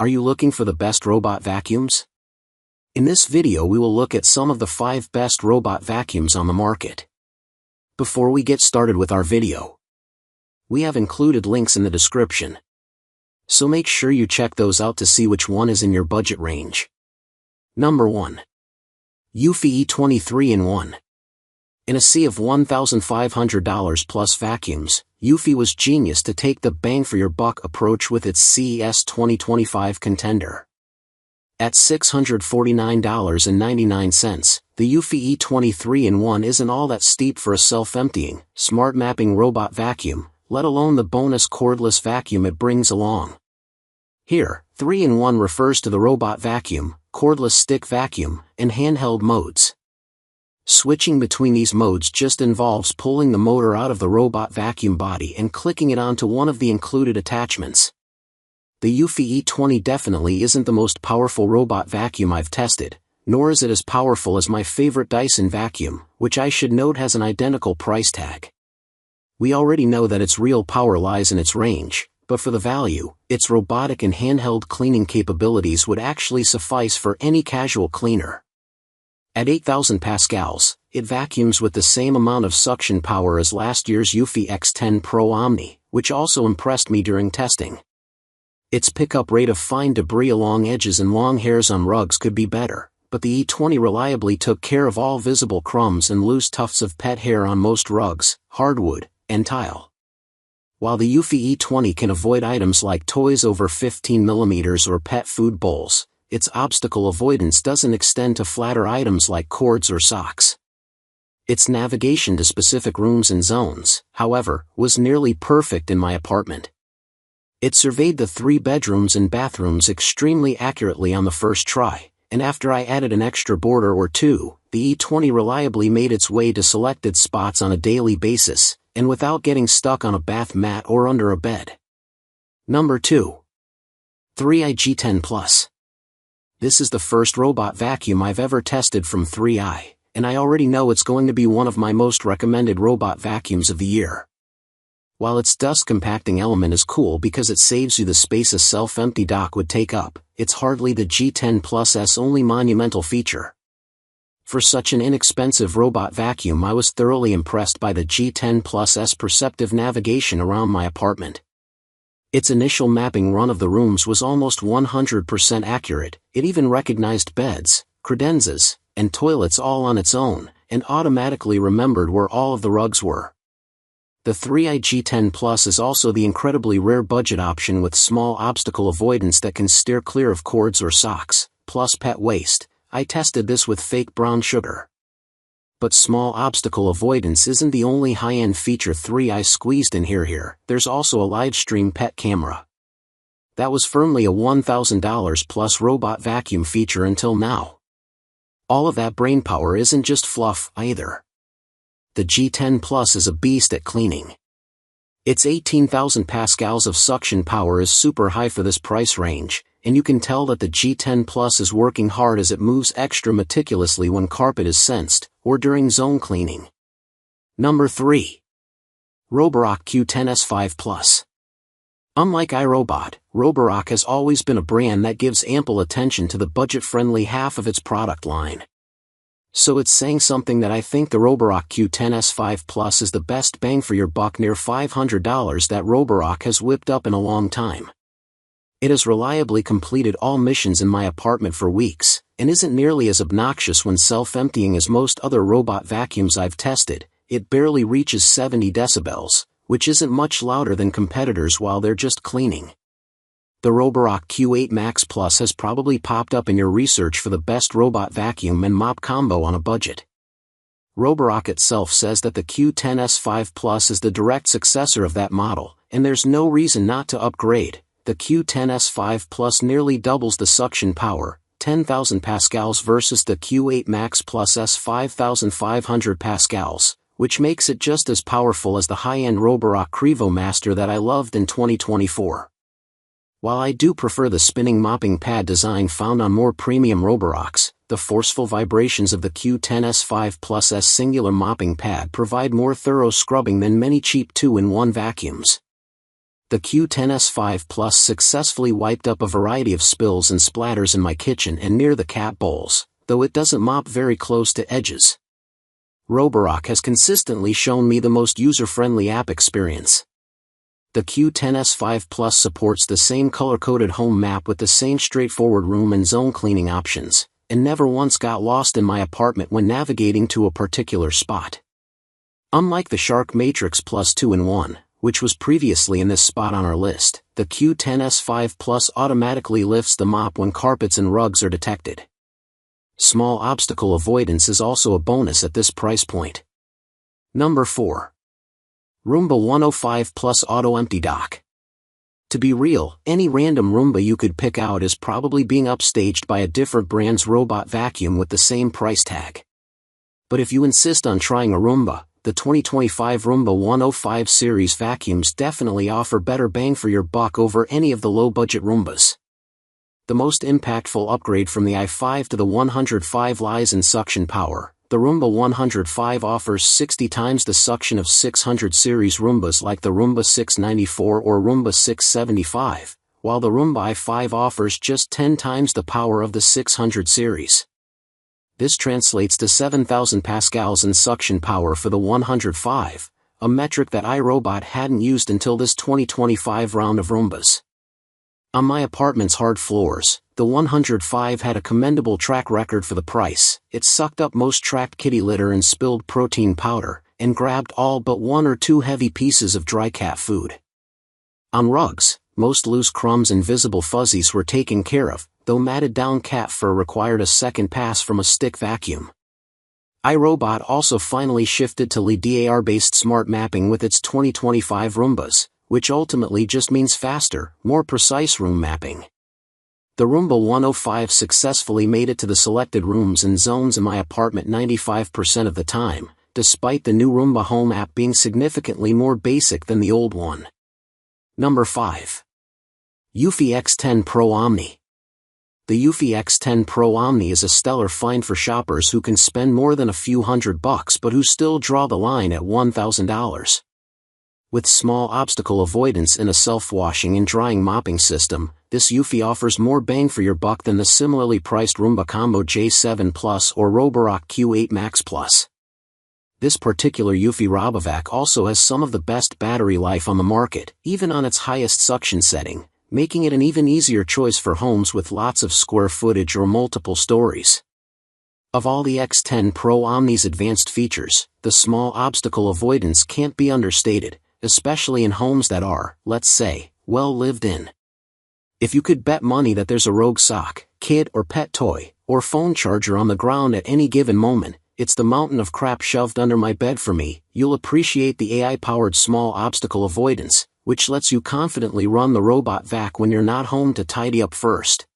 Are you looking for the best robot vacuums? In this video we will look at some of the 5 best robot vacuums on the market. Before we get started with our video, we have included links in the description, so make sure you check those out to see which one is in your budget range. Number 1. Eufy E20 3-in-1. In a sea of $1,500 plus vacuums, Eufy was genius to take the bang for your buck approach with its CES 2025 contender. At $649.99, the Eufy E20 3-in-1 isn't all that steep for a self-emptying, smart mapping robot vacuum, let alone the bonus cordless vacuum it brings along. Here, 3-in-1 refers to the robot vacuum, cordless stick vacuum, and handheld modes. Switching between these modes just involves pulling the motor out of the robot vacuum body and clicking it onto one of the included attachments. The Eufy E20 definitely isn't the most powerful robot vacuum I've tested, nor is it as powerful as my favorite Dyson vacuum, which I should note has an identical price tag. We already know that its real power lies in its range, but for the value, its robotic and handheld cleaning capabilities would actually suffice for any casual cleaner. At 8,000 pascals, it vacuums with the same amount of suction power as last year's Eufy X10 Pro Omni, which also impressed me during testing. Its pickup rate of fine debris along edges and long hairs on rugs could be better, but the E20 reliably took care of all visible crumbs and loose tufts of pet hair on most rugs, hardwood, and tile. While the Eufy E20 can avoid items like toys over 15 mm or pet food bowls, its obstacle avoidance doesn't extend to flatter items like cords or socks. Its navigation to specific rooms and zones, however, was nearly perfect in my apartment. It surveyed the 3 bedrooms and bathrooms extremely accurately on the first try, and after I added an extra border or two, the E20 reliably made its way to selected spots on a daily basis, and without getting stuck on a bath mat or under a bed. Number 2. 3i G10 Plus. This is the first robot vacuum I've ever tested from 3i, and I already know it's going to be one of my most recommended robot vacuums of the year. While its dust compacting element is cool because it saves you the space a self-empty dock would take up, it's hardly the G10 Plus's only monumental feature. For such an inexpensive robot vacuum, I was thoroughly impressed by the G10 Plus's perceptive navigation around my apartment. Its initial mapping run of the rooms was almost 100% accurate. It even recognized beds, credenzas, and toilets all on its own, and automatically remembered where all of the rugs were. The 3i G10 Plus is also the incredibly rare budget option with small obstacle avoidance that can steer clear of cords or socks, plus pet waste. I tested this with fake brown sugar. But small obstacle avoidance isn't the only high-end feature 3i squeezed in here. There's also a live stream pet camera. That was firmly a $1,000 plus robot vacuum feature until now. All of that brainpower isn't just fluff, either. The G10 Plus is a beast at cleaning. Its 18,000 pascals of suction power is super high for this price range, and you can tell that the G10 Plus is working hard as it moves extra meticulously when carpet is sensed, or during zone cleaning. Number 3. Roborock Q10 S5 Plus. Unlike iRobot, Roborock has always been a brand that gives ample attention to the budget-friendly half of its product line. So it's saying something that I think the Roborock Q10 S5 Plus is the best bang for your buck near $500 that Roborock has whipped up in a long time. It has reliably completed all missions in my apartment for weeks, and isn't nearly as obnoxious when self-emptying as most other robot vacuums I've tested. It barely reaches 70 decibels, which isn't much louder than competitors while they're just cleaning. The Roborock Q8 Max Plus has probably popped up in your research for the best robot vacuum and mop combo on a budget. Roborock itself says that the Q10 S5 Plus is the direct successor of that model, and there's no reason not to upgrade. The Q10 S5 Plus nearly doubles the suction power, 10,000 pascals versus the Q8 Max Plus S 5,500 pascals, which makes it just as powerful as the high-end Roborock Crevo Master that I loved in 2024. While I do prefer the spinning mopping pad design found on more premium Roborocks, the forceful vibrations of the Q10 S5 Plus' singular mopping pad provide more thorough scrubbing than many cheap 2-in-1 vacuums. The Q10 S5 Plus successfully wiped up a variety of spills and splatters in my kitchen and near the cat bowls, though it doesn't mop very close to edges. Roborock has consistently shown me the most user-friendly app experience. The Q10 S5 Plus supports the same color-coded home map with the same straightforward room and zone cleaning options, and never once got lost in my apartment when navigating to a particular spot. Unlike the Shark Matrix Plus 2-in-1, which was previously in this spot on our list, the Q10 S5 Plus automatically lifts the mop when carpets and rugs are detected. Small obstacle avoidance is also a bonus at this price point. Number 4. Roomba 105 Plus AutoEmpty Dock. To be real, any random Roomba you could pick out is probably being upstaged by a different brand's robot vacuum with the same price tag. But if you insist on trying a Roomba, the 2025 Roomba 105 series vacuums definitely offer better bang for your buck over any of the low-budget Roombas. The most impactful upgrade from the i5 to the 105 lies in suction power. The Roomba 105 offers 60 times the suction of 600 series Roombas like the Roomba 694 or Roomba 675, while the Roomba i5 offers just 10 times the power of the 600 series. This translates to 7,000 pascals in suction power for the 105, a metric that iRobot hadn't used until this 2025 round of Roombas. On my apartment's hard floors, the 105 had a commendable track record for the price. It sucked up most tracked kitty litter and spilled protein powder, and grabbed all but 1 or 2 heavy pieces of dry cat food. On rugs, most loose crumbs and visible fuzzies were taken care of, though matted down cat fur required a second pass from a stick vacuum. iRobot also finally shifted to LiDAR-based smart mapping with its 2025 Roombas, which ultimately just means faster, more precise room mapping. The Roomba 105 successfully made it to the selected rooms and zones in my apartment 95% of the time, despite the new Roomba Home app being significantly more basic than the old one. Number 5. Eufy X10 Pro Omni. The Eufy X10 Pro Omni is a stellar find for shoppers who can spend more than a few $100 but who still draw the line at $1,000. With small obstacle avoidance and a self-washing and drying mopping system, this Eufy offers more bang for your buck than the similarly priced Roomba Combo J7 Plus or Roborock Q8 Max Plus. This particular Eufy RoboVac also has some of the best battery life on the market, even on its highest suction setting, making it an even easier choice for homes with lots of square footage or multiple stories. Of all the X10 Pro Omni's advanced features, the small obstacle avoidance can't be understated, especially in homes that are, let's say, well lived in. If you could bet money that there's a rogue sock, kid or pet toy, or phone charger on the ground at any given moment, it's the mountain of crap shoved under my bed for me, you'll appreciate the AI-powered small obstacle avoidance, which lets you confidently run the robot vac when you're not home to tidy up first.